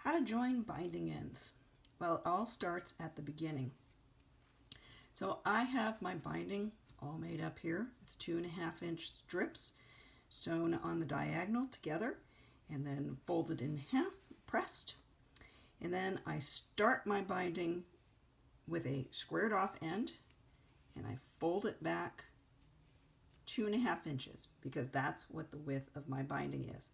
How to join binding ends. Well, it all starts at the beginning. So I have my binding all made up here. It's 2.5-inch strips sewn on the diagonal together and then folded in half, pressed. And then I start my binding with a squared off end and I fold it back 2.5 inches because that's what the width of my binding is.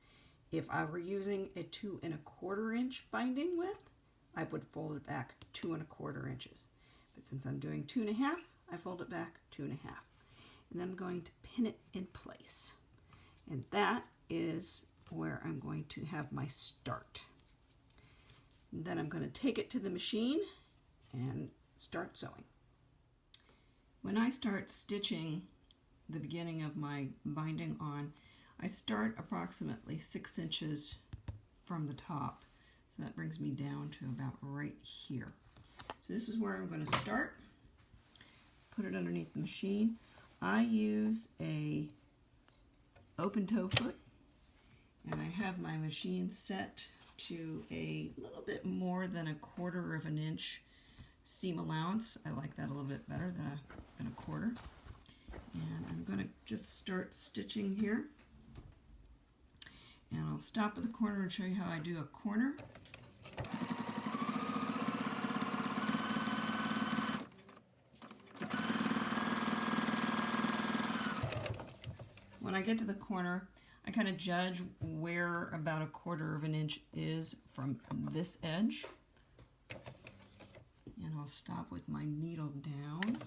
If I were using a 2.25 inch binding width, I would fold it back 2.25 inches. But since I'm doing 2.5, I fold it back 2.5. And then I'm going to pin it in place. And that is where I'm going to have my start. And then I'm going to take it to the machine and start sewing. When I start stitching the beginning of my binding on, I start approximately 6 inches from the top. So that brings me down to about right here. So this is where I'm going to start. Put it underneath the machine. I use a open toe foot and I have my machine set to a little bit more than 1/4 inch seam allowance. I like that a little bit better than a quarter. And I'm going to just start stitching here. And I'll stop at the corner and show you how I do a corner. When I get to the corner, I kind of judge where about 1/4 inch is from this edge. And I'll stop with my needle down.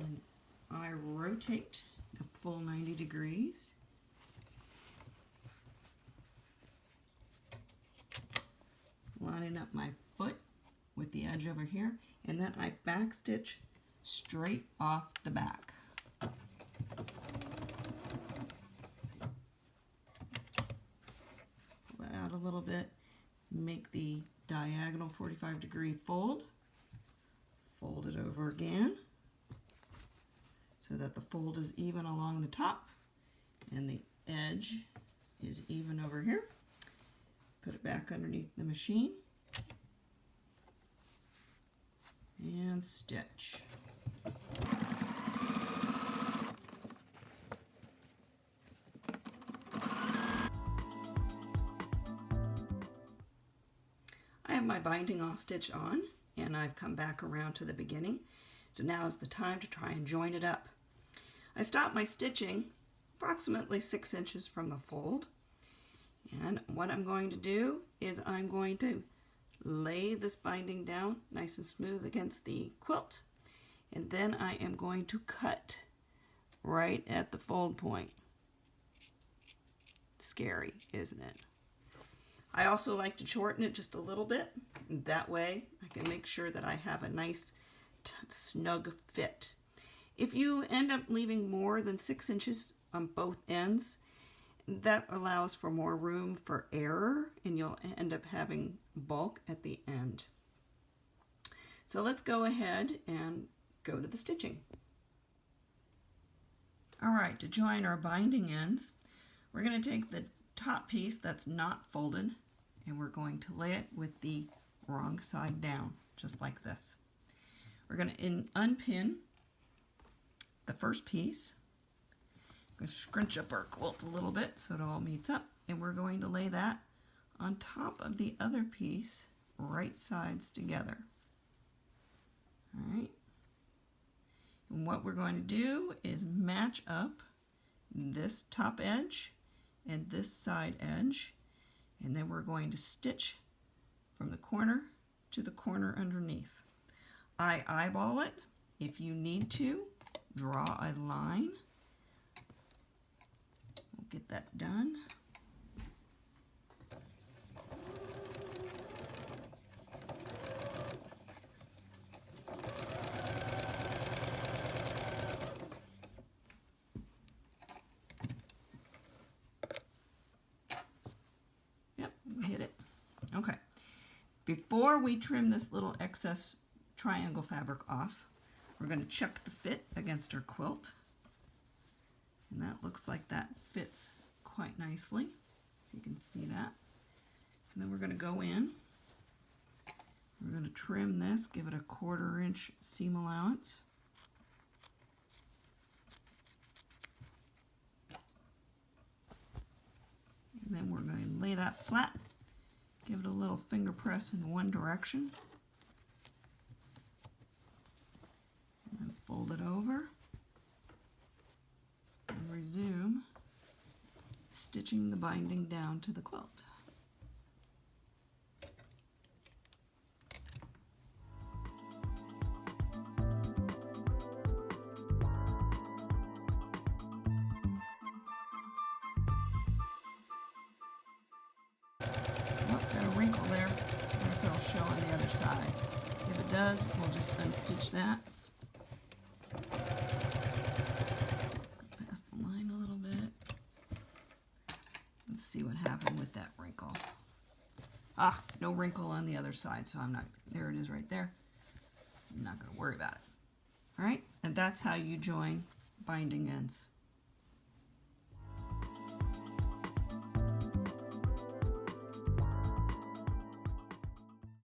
And I rotate the full 90 degrees. Lining up my foot with the edge over here, and then I back stitch straight off the back. Pull that out a little bit, make the diagonal 45-degree fold, fold it over again so that the fold is even along the top and the edge is even over here. Put it back underneath the machine and stitch. I have my binding all stitched on and I've come back around to the beginning. So now is the time to try and join it up. I stop my stitching approximately 6 inches from the fold. And what I'm going to do is I'm going to lay this binding down nice and smooth against the quilt. And then I am going to cut right at the fold point. Scary, isn't it? I also like to shorten it just a little bit. That way I can make sure that I have a nice snug fit. If you end up leaving more than 6 inches on both ends, that allows for more room for error and you'll end up having bulk at the end. So let's go ahead and go to the stitching. Alright, to join our binding ends, we're going to take the top piece that's not folded and we're going to lay it with the wrong side down, just like this. We're going to unpin the first piece. I'm going to scrunch up our quilt a little bit so it all meets up, and we're going to lay that on top of the other piece, right sides together. Alright, and what we're going to do is match up this top edge and this side edge, and then we're going to stitch from the corner to the corner underneath. I eyeball it. If you need to, draw a line. We'll get that done. Yep, hit it. Okay. Before we trim this little excess triangle fabric off, we're going to check the fit against our quilt. And that looks like that fits quite nicely. You can see that. And then we're going to go in. We're going to trim this, give it a 1/4 inch seam allowance. And then we're going to lay that flat, give it a little finger press in one direction, and then fold it over, and resume stitching the binding down to the quilt. Oh, got a wrinkle there. I wonder if it'll show on the other side. If it does, we'll just unstitch that. Past the line a little bit. Let's see what happened with that wrinkle. Ah, no wrinkle on the other side, so I'm not, there it is right there. I'm not going to worry about it. All right, and that's how you join binding ends.